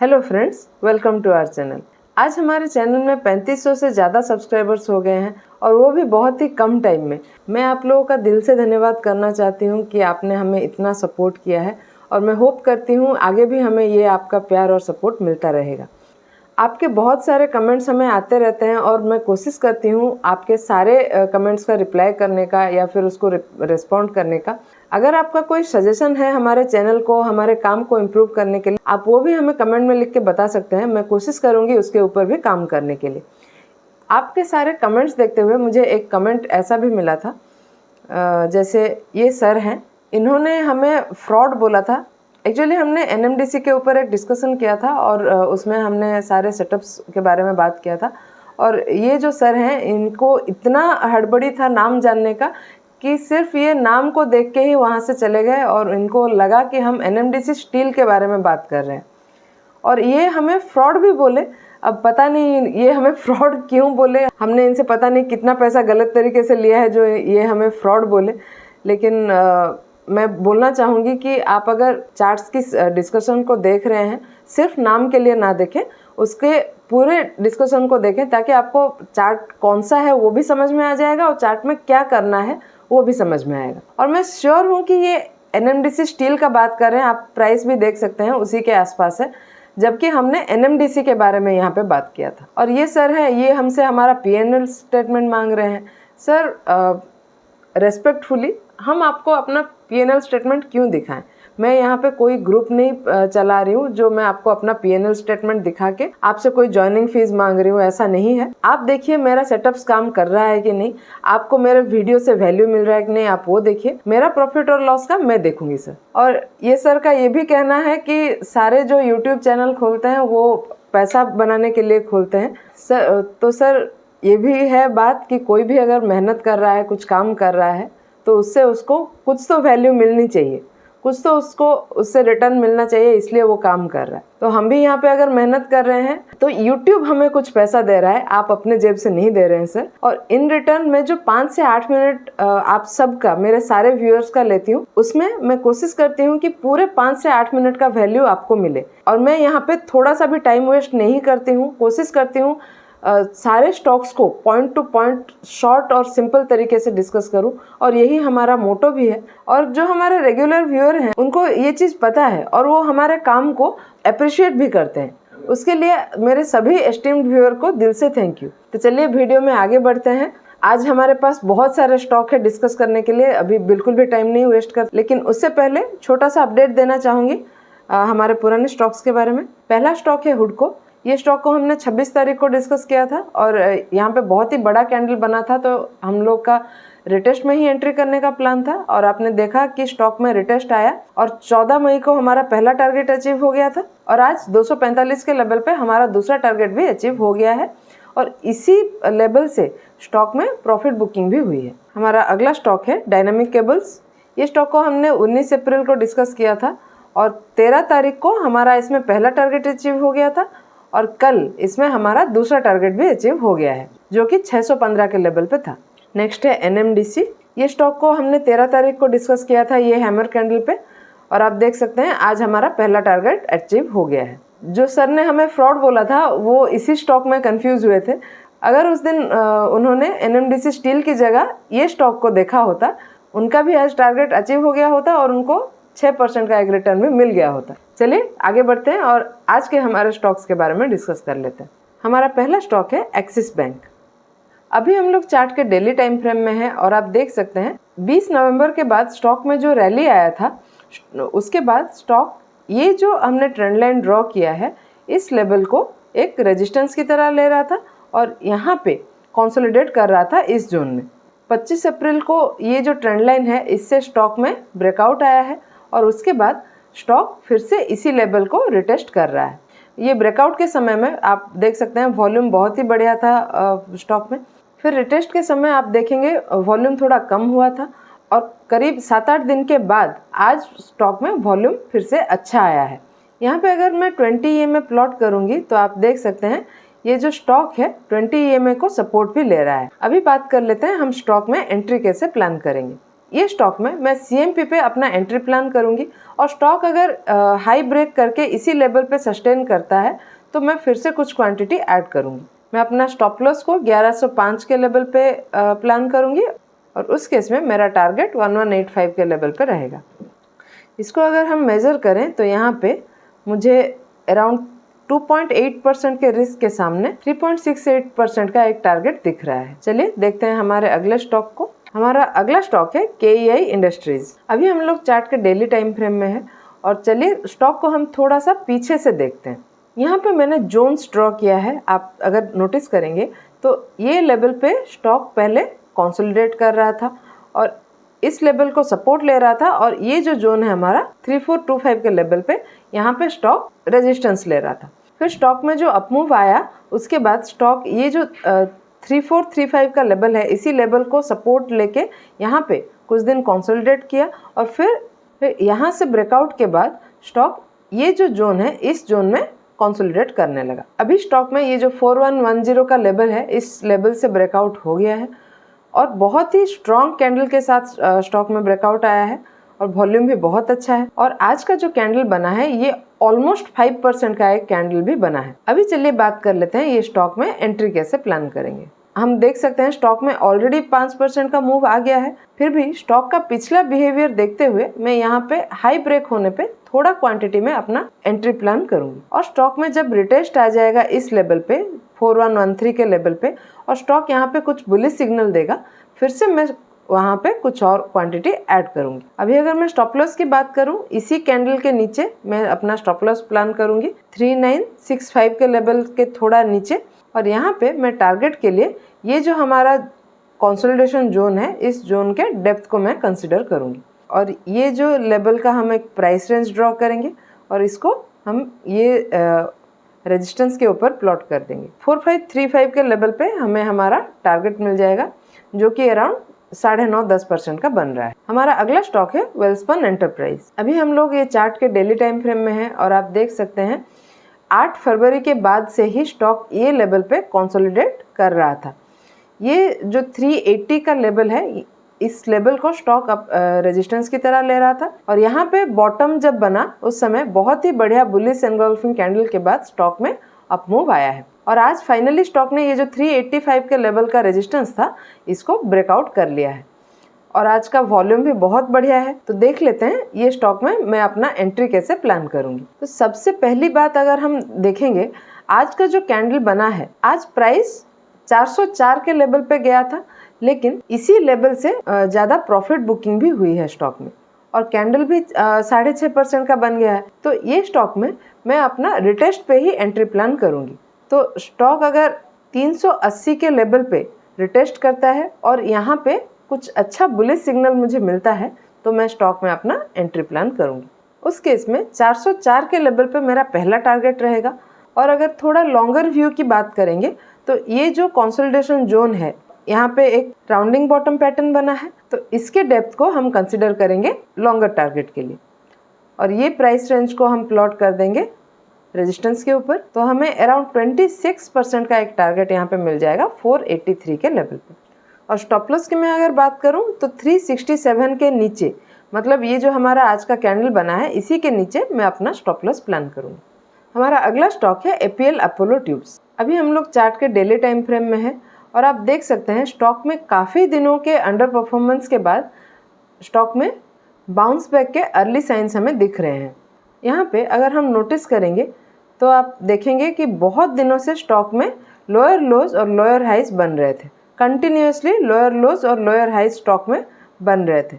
Hello friends, welcome to our channel. आज हमारे channel में 3500 से ज़्यादा सब्सक्राइबर्स हो गए हैं और वो भी बहुत ही कम टाइम में। मैं आप लोगों का दिल से धन्यवाद करना चाहती हूँ कि आपने हमें इतना सपोर्ट किया है और मैं होप करती हूँ आगे भी हमें ये आपका प्यार और सपोर्ट मिलता रहेगा। आपके बहुत सारे कमेंट्स हमें आते रहते हैं और मैं कोशिश करती हूँ आपके सारे कमेंट्स का रिप्लाई करने का या फिर उसको रिस्पॉन्ड करने का। अगर आपका कोई सजेशन है हमारे चैनल को, हमारे काम को इम्प्रूव करने के लिए, आप वो भी हमें कमेंट में लिख के बता सकते हैं। मैं कोशिश करूँगी उसके ऊपर भी काम करने के लिए। आपके सारे कमेंट्स देखते हुए मुझे एक कमेंट ऐसा भी मिला था, जैसे ये सर हैं, इन्होंने हमें फ्रॉड बोला था। एक्चुअली हमने एनएमडीसी के ऊपर एक डिस्कशन किया था और उसमें हमने सारे सेटअप्स के बारे में बात किया था। और ये जो सर हैं, इनको इतना हड़बड़ी था नाम जानने का कि सिर्फ ये नाम को देख के ही वहाँ से चले गए और इनको लगा कि हम एनएमडीसी स्टील के बारे में बात कर रहे हैं और ये हमें फ्रॉड भी बोले। अब पता नहीं ये हमें फ्रॉड क्यों बोले, हमने इनसे पता नहीं कितना पैसा गलत तरीके से लिया है जो ये हमें फ्रॉड बोले। लेकिन मैं बोलना चाहूँगी कि आप अगर चार्ट्स की डिस्कशन को देख रहे हैं, सिर्फ नाम के लिए ना देखें, उसके पूरे डिस्कशन को देखें ताकि आपको चार्ट कौन सा है वो भी समझ में आ जाएगा और चार्ट में क्या करना है वो भी समझ में आएगा। और मैं श्योर हूँ कि ये एनएमडीसी स्टील का बात कर रहे हैं, आप प्राइस भी देख सकते हैं उसी के आसपास है, जबकि हमने एनएमडीसी के बारे में यहाँ पे बात किया था। और ये सर है, ये हमसे हमारा पीएनएल स्टेटमेंट मांग रहे हैं। सर रेस्पेक्टफुली हम आपको अपना पीएनएल स्टेटमेंट क्यों दिखाएं? मैं यहाँ पे कोई ग्रुप नहीं चला रही हूँ जो मैं आपको अपना पीएनएल स्टेटमेंट दिखा के आपसे कोई जॉइनिंग फीस मांग रही हूँ, ऐसा नहीं है। आप देखिए मेरा सेटअप्स काम कर रहा है कि नहीं, आपको मेरे वीडियो से वैल्यू मिल रहा है कि नहीं, आप वो देखिए। मेरा प्रॉफिट और लॉस का मैं देखूंगी सर। और ये सर का ये भी कहना है कि सारे जो यूट्यूब चैनल खोलते हैं वो पैसा बनाने के लिए खोलते हैं सर। तो सर ये भी है बात कि कोई भी अगर मेहनत कर रहा है, कुछ काम कर रहा है, तो उससे उसको कुछ तो वैल्यू मिलनी चाहिए, कुछ तो उसको उससे रिटर्न मिलना चाहिए, इसलिए वो काम कर रहा है। तो हम भी यहाँ पे अगर मेहनत कर रहे हैं तो YouTube हमें कुछ पैसा दे रहा है, आप अपने जेब से नहीं दे रहे हैं सर। और इन रिटर्न में जो 5 से 8 मिनट आप सबका, मेरे सारे व्यूअर्स का लेती हूँ, उसमें मैं कोशिश करती हूँ कि पूरे 5 से 8 मिनट का वैल्यू आपको मिले। और मैं यहाँ पे थोड़ा सा भी टाइम वेस्ट नहीं करती हूँ, कोशिश करती हूँ सारे स्टॉक्स को पॉइंट टू पॉइंट शॉर्ट और सिंपल तरीके से डिस्कस करूं, और यही हमारा मोटो भी है। और जो हमारे रेगुलर व्यूअर हैं उनको ये चीज़ पता है और वो हमारे काम को अप्रिशिएट भी करते हैं। उसके लिए मेरे सभी एस्टीम्ड व्यूअर को दिल से थैंक यू। तो चलिए वीडियो में आगे बढ़ते हैं। आज हमारे पास बहुत सारे स्टॉक है डिस्कस करने के लिए, अभी बिल्कुल भी टाइम नहीं वेस्ट कर, लेकिन उससे पहले छोटा सा अपडेट देना चाहूँगी हमारे पुराने स्टॉक्स के बारे में। पहला स्टॉक है हुडको। ये स्टॉक को हमने 26 तारीख को डिस्कस किया था और यहाँ पे बहुत ही बड़ा कैंडल बना था, तो हम लोग का रिटेस्ट में ही एंट्री करने का प्लान था और आपने देखा कि स्टॉक में रिटेस्ट आया और 14 मई को हमारा पहला टारगेट अचीव हो गया था और आज 245 के लेवल पे हमारा दूसरा टारगेट भी अचीव हो गया है और इसी लेवल से स्टॉक में प्रॉफिट बुकिंग भी हुई है। हमारा अगला स्टॉक है डायनामिक केबल्स। ये स्टॉक को हमने 19 अप्रैल को डिस्कस किया था और 13 तारीख को हमारा इसमें पहला टारगेट अचीव हो गया था और कल इसमें हमारा दूसरा टारगेट भी अचीव हो गया है जो कि 615 के लेवल पे था। नेक्स्ट है एनएमडीसी। ये स्टॉक को हमने 13 तारीख को डिस्कस किया था, ये हैमर कैंडल पे, और आप देख सकते हैं आज हमारा पहला टारगेट अचीव हो गया है। जो सर ने हमें फ्रॉड बोला था वो इसी स्टॉक में कंफ्यूज हुए थे। अगर उस दिन उन्होंने एनएमडीसी स्टील की जगह ये स्टॉक को देखा होता, उनका भी आज टारगेट अचीव हो गया होता और उनको 6% का एक रिटर्न भी मिल गया होता। चलिए आगे बढ़ते हैं और आज के हमारे स्टॉक्स के बारे में डिस्कस कर लेते हैं। हमारा पहला स्टॉक है एक्सिस बैंक। अभी हम लोग चार्ट के डेली टाइम फ्रेम में हैं और आप देख सकते हैं 20 नवंबर के बाद स्टॉक में जो रैली आया था, उसके बाद स्टॉक ये जो हमने ट्रेंड लाइन ड्रॉ किया है इस लेवल को एक रेजिस्टेंस की तरह ले रहा था और यहाँ पे कंसोलिडेट कर रहा था इस जोन में। 25 अप्रैल को ये जो ट्रेंड लाइन है इससे स्टॉक में ब्रेकआउट आया है और उसके बाद स्टॉक फिर से इसी लेवल को रिटेस्ट कर रहा है। ये ब्रेकआउट के समय में आप देख सकते हैं वॉल्यूम बहुत ही बढ़िया था स्टॉक में। फिर रिटेस्ट के समय आप देखेंगे वॉल्यूम थोड़ा कम हुआ था और करीब 7-8 दिन के बाद आज स्टॉक में वॉल्यूम फिर से अच्छा आया है। यहाँ पे अगर मैं 20 EMA प्लॉट करूँगी तो आप देख सकते हैं ये जो स्टॉक है 20 EMA को सपोर्ट भी ले रहा है। अभी बात कर लेते हैं हम स्टॉक में एंट्री कैसे प्लान करेंगे। ये स्टॉक में मैं CMP पे अपना एंट्री प्लान करूंगी और स्टॉक अगर हाई ब्रेक करके इसी लेवल पे सस्टेन करता है तो मैं फिर से कुछ क्वांटिटी ऐड करूंगी। मैं अपना स्टॉप लॉस को 1105 के लेवल पे प्लान करूंगी और उस केस में मेरा टारगेट 1185 के लेवल पे रहेगा। इसको अगर हम मेज़र करें तो यहाँ पे मुझे अराउंड 2.8% के रिस्क के सामने 3.68% का एक टारगेट दिख रहा है। चलिए देखते हैं हमारे अगले स्टॉक को। हमारा अगला स्टॉक है KEI इंडस्ट्रीज। अभी हम लोग चार्ट के डेली टाइम फ्रेम में है और चलिए स्टॉक को हम थोड़ा सा पीछे से देखते हैं। यहाँ पे मैंने जोन्स ड्रॉ किया है। आप अगर नोटिस करेंगे तो ये लेवल पे स्टॉक पहले कंसोलिडेट कर रहा था और इस लेवल को सपोर्ट ले रहा था और ये जो जोन है हमारा 3425 के लेवल पे यहाँ पे स्टॉक रेजिस्टेंस ले रहा था। फिर स्टॉक में जो अपमूव आया उसके बाद स्टॉक ये जो 3435 का लेवल है इसी लेवल को सपोर्ट लेके यहाँ पे कुछ दिन कंसोलिडेट किया और फिर यहाँ से ब्रेकआउट के बाद स्टॉक ये जो जोन है इस जोन में कंसोलिडेट करने लगा। अभी स्टॉक में ये जो 4110 का लेवल है इस लेवल से ब्रेकआउट हो गया है और बहुत ही स्ट्रॉन्ग कैंडल के साथ स्टॉक में ब्रेकआउट आया है और वॉल्यूम भी बहुत अच्छा है और आज का जो कैंडल बना है ये ऑलमोस्ट 5% का एक कैंडल भी बना है। अभी चलिए बात कर लेते हैं ये स्टॉक में एंट्री कैसे प्लान करेंगे। हम देख सकते हैं स्टॉक में ऑलरेडी 5% का मूव आ गया है। फिर भी स्टॉक का पिछला बिहेवियर देखते हुए मैं यहाँ पे हाई ब्रेक होने पे थोड़ा क्वांटिटी में अपना एंट्री प्लान करूंगी और स्टॉक में जब रिटेस्ट आ जाएगा इस लेवल पे 4113 के लेवल पे और स्टॉक यहाँ पे कुछ बुलिश सिग्नल देगा फिर से मैं वहाँ पे कुछ और क्वांटिटी ऐड करूंगी। अभी अगर मैं स्टॉप लॉस की बात करूं इसी कैंडल के नीचे मैं अपना स्टॉप लॉस प्लान करूंगी 3965 के लेवल के थोड़ा नीचे और यहाँ पे मैं टारगेट के लिए ये जो हमारा कंसोलिडेशन जोन है इस जोन के डेप्थ को मैं कंसिडर करूंगी और ये जो लेवल का हम एक प्राइस रेंज ड्रॉ करेंगे और इसको हम ये रेजिस्टेंस के ऊपर प्लॉट कर देंगे। 4535 के लेवल पे हमें हमारा टारगेट मिल जाएगा जो कि अराउंड 9.5-10% का बन रहा है। हमारा अगला स्टॉक है वेल्सपन एंटरप्राइज। अभी हम लोग ये चार्ट के डेली टाइम फ्रेम में हैं और आप देख सकते हैं 8 फरवरी के बाद से ही स्टॉक ये लेवल पे कंसोलिडेट कर रहा था। ये जो 380 का लेवल है इस लेवल को स्टॉक रेजिस्टेंस की तरह ले रहा था और यहाँ पे बॉटम जब बना उस समय बहुत ही बढ़िया बुलिश एनगल्फिंग कैंडल के बाद स्टॉक में अपमूव आया है और आज फाइनली स्टॉक ने ये जो 385 के लेवल का रेजिस्टेंस था इसको ब्रेकआउट कर लिया है और आज का वॉल्यूम भी बहुत बढ़िया है। तो देख लेते हैं ये स्टॉक में मैं अपना एंट्री कैसे प्लान करूंगी। तो सबसे पहली बात अगर हम देखेंगे आज का जो कैंडल बना है आज प्राइस 404 के लेवल पे गया था लेकिन इसी लेवल से ज़्यादा प्रॉफिट बुकिंग भी हुई है स्टॉक में और कैंडल भी 6.5% का बन गया है। तो ये स्टॉक में मैं अपना रिटेस्ट पे ही एंट्री प्लान करूंगी। तो स्टॉक अगर 380 के लेवल पे रिटेस्ट करता है और यहाँ पे कुछ अच्छा बुलिश सिग्नल मुझे मिलता है तो मैं स्टॉक में अपना एंट्री प्लान करूंगी। उस केस में 404 के लेवल पे मेरा पहला टारगेट रहेगा और अगर थोड़ा लॉन्गर व्यू की बात करेंगे तो ये जो कंसोलिडेशन जोन है यहाँ पे एक राउंडिंग बॉटम पैटर्न बना है तो इसके डेप्थ को हम कंसिडर करेंगे लॉन्गर टारगेट के लिए और ये प्राइस रेंज को हम प्लॉट कर देंगे रेजिस्टेंस के ऊपर। तो हमें अराउंड 26% का एक टारगेट यहाँ पे मिल जाएगा 483 के लेवल पे और स्टॉप लॉस की मैं अगर बात करूँ तो 367 के नीचे मतलब ये जो हमारा आज का कैंडल बना है इसी के नीचे मैं अपना स्टॉप लॉस प्लान करूँगी। हमारा अगला स्टॉक है APL अपोलो ट्यूब्स। अभी हम लोग चार्ट के डेली टाइम फ्रेम में है और आप देख सकते हैं स्टॉक में काफ़ी दिनों के अंडर परफॉर्मेंस के बाद स्टॉक में बाउंस बैक के अर्ली साइंस हमें दिख रहे हैं। यहाँ पे अगर हम नोटिस करेंगे तो आप देखेंगे कि बहुत दिनों से स्टॉक में लोअर लोज और लोअर हाइज बन रहे थे। कंटिन्यूसली लोअर लोज और लोअर हाइज स्टॉक में बन रहे थे।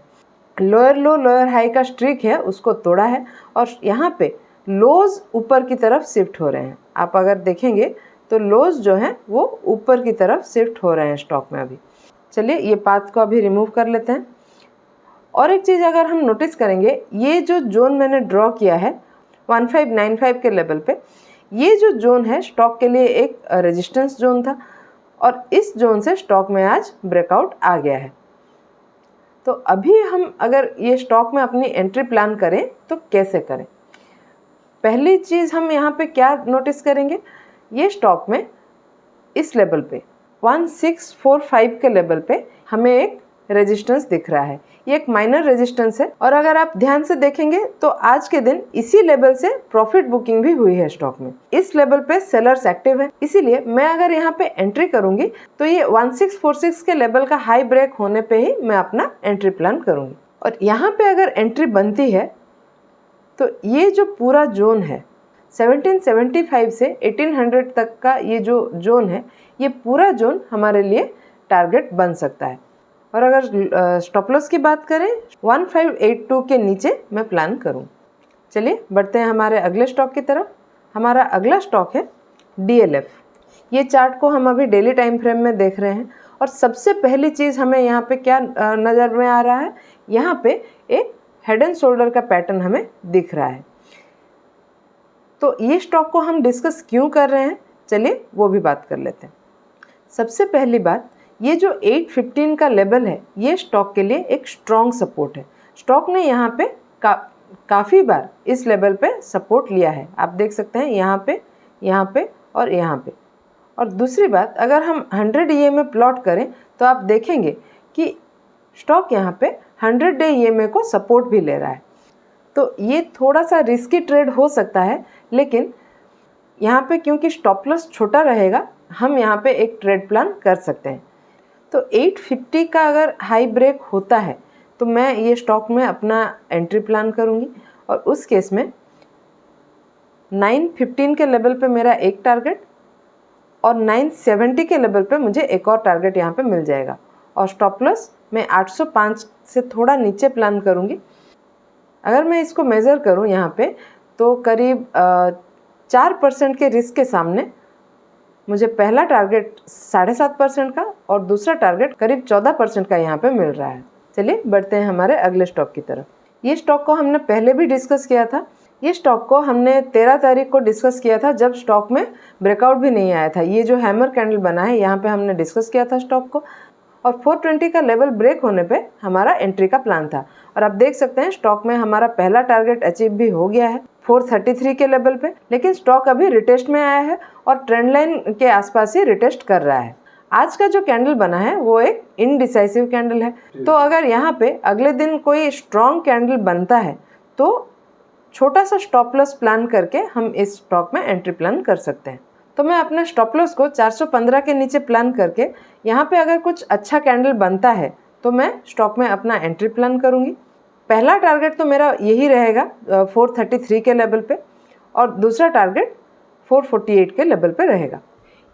लोअर लो लोअर हाई का स्ट्रिक है उसको तोड़ा है और यहाँ पे लोज ऊपर की तरफ शिफ्ट हो रहे हैं। आप अगर देखेंगे तो लोज जो हैं वो ऊपर की तरफ शिफ्ट हो रहे हैं स्टॉक में। अभी चलिए ये पाथ को अभी रिमूव कर लेते हैं। और एक चीज़ अगर हम नोटिस करेंगे ये जो जोन मैंने ड्रॉ किया है 1595 के लेवल पे ये जो जोन है स्टॉक के लिए एक रेजिस्टेंस जोन था और इस जोन से स्टॉक में आज ब्रेकआउट आ गया है। तो अभी हम अगर ये स्टॉक में अपनी एंट्री प्लान करें तो कैसे करें। पहली चीज़ हम यहाँ पे क्या नोटिस करेंगे ये स्टॉक में इस लेवल पे 1645 के लेवल पे हमें एक रेजिस्टेंस दिख रहा है, ये एक माइनर रेजिस्टेंस है। और अगर आप ध्यान से देखेंगे तो आज के दिन इसी लेवल से प्रॉफिट बुकिंग भी हुई है स्टॉक में। इस लेवल पे सेलर्स एक्टिव है, इसीलिए मैं अगर यहाँ पे एंट्री करूंगी तो ये 1646 के लेवल का हाई ब्रेक होने पे ही मैं अपना एंट्री प्लान करूंगी। और यहाँ पे अगर एंट्री बनती है तो ये जो पूरा जोन है 1775 से 1800 तक का ये जो जोन है, ये पूरा जोन हमारे लिए टारगेट बन सकता है। और अगर स्टॉप लॉस की बात करें 1582 के नीचे मैं प्लान करूं। चलिए बढ़ते हैं हमारे अगले स्टॉक की तरफ। हमारा अगला स्टॉक है DLF। ये चार्ट को हम अभी डेली टाइम फ्रेम में देख रहे हैं और सबसे पहली चीज़ हमें यहाँ पे क्या नज़र में आ रहा है, यहाँ पे एक हेड एंड शोल्डर का पैटर्न हमें दिख रहा है। तो ये स्टॉक को हम डिस्कस क्यों कर रहे हैं, चलिए वो भी बात कर लेते हैं। सबसे पहली बात, ये जो 815 का लेवल है ये स्टॉक के लिए एक स्ट्रॉन्ग सपोर्ट है। स्टॉक ने यहाँ पे काफ़ी बार इस लेवल पे सपोर्ट लिया है, आप देख सकते हैं यहाँ पे और यहाँ पे। और दूसरी बात, अगर हम 100 EMA प्लॉट करें तो आप देखेंगे कि स्टॉक यहाँ पे 100 डे EMA को सपोर्ट भी ले रहा है। तो ये थोड़ा सा रिस्की ट्रेड हो सकता है, लेकिन यहाँ पे क्योंकि स्टॉप लॉस छोटा रहेगा हम यहाँ पे एक ट्रेड प्लान कर सकते हैं। तो 850 का अगर हाई ब्रेक होता है तो मैं ये स्टॉक में अपना एंट्री प्लान करूँगी और उस केस में 915 के लेवल पे मेरा एक टारगेट और 970 के लेवल पे मुझे एक और टारगेट यहाँ पे मिल जाएगा। और स्टॉप लॉस मैं 805 से थोड़ा नीचे प्लान करूँगी। अगर मैं इसको मेज़र करूँ यहाँ पे तो करीब 4% के रिस्क के सामने मुझे पहला टारगेट 7.5% का और दूसरा टारगेट करीब 14% का यहाँ पे मिल रहा है। चलिए बढ़ते हैं हमारे अगले स्टॉक की तरफ। ये स्टॉक को हमने पहले भी डिस्कस किया था। ये स्टॉक को हमने 13 तारीख को डिस्कस किया था जब स्टॉक में ब्रेकआउट भी नहीं आया था। ये जो हैमर कैंडल बना है यहाँ पे हमने डिस्कस किया था स्टॉक को और 420 का लेवल ब्रेक होने पे हमारा एंट्री का प्लान था। और आप देख सकते हैं स्टॉक में हमारा पहला टारगेट अचीव भी हो गया है 433 के लेवल पे, लेकिन स्टॉक अभी रिटेस्ट में आया है और ट्रेंड लाइन के आसपास ही रिटेस्ट कर रहा है। आज का जो कैंडल बना है वो एक इनडिसाइसिव कैंडल है। तो अगर यहाँ पे अगले दिन कोई स्ट्रॉन्ग कैंडल बनता है तो छोटा सा स्टॉप लॉस प्लान करके हम इस स्टॉक में एंट्री प्लान कर सकते हैं। तो मैं अपने स्टॉप लॉस को 415 के नीचे प्लान करके यहाँ पे अगर कुछ अच्छा कैंडल बनता है तो मैं स्टॉक में अपना एंट्री प्लान करूँगी। पहला टारगेट तो मेरा यही रहेगा 433 के लेवल पे और दूसरा टारगेट 448 के लेवल पे रहेगा।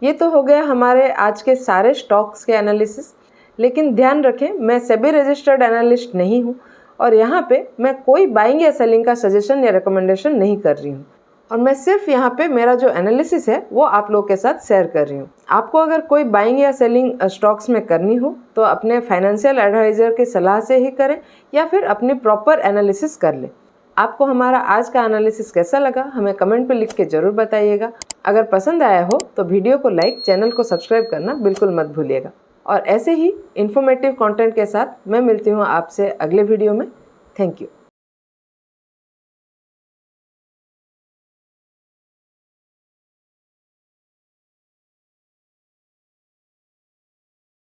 ये तो हो गया हमारे आज के सारे स्टॉक्स के एनालिसिस, लेकिन ध्यान रखें मैं सेबी रजिस्टर्ड एनालिस्ट नहीं हूँ और यहाँ पे मैं कोई बाइंग या सेलिंग का सजेशन या रिकमेंडेशन नहीं कर रही हूँ और मैं सिर्फ यहाँ पे मेरा जो एनालिसिस है वो आप लोगों के साथ शेयर कर रही हूँ। आपको अगर कोई बाइंग या सेलिंग स्टॉक्स में करनी हो तो अपने फाइनेंशियल एडवाइज़र की सलाह से ही करें या फिर अपनी प्रॉपर एनालिसिस कर लें। आपको हमारा आज का एनालिसिस कैसा लगा हमें कमेंट पे लिख के ज़रूर बताइएगा। अगर पसंद आया हो तो वीडियो को लाइक, चैनल को सब्सक्राइब करना बिल्कुल मत भूलिएगा। और ऐसे ही इन्फॉर्मेटिव कंटेंट के साथ मैं मिलती हूँ आपसे अगले वीडियो में। Thank you.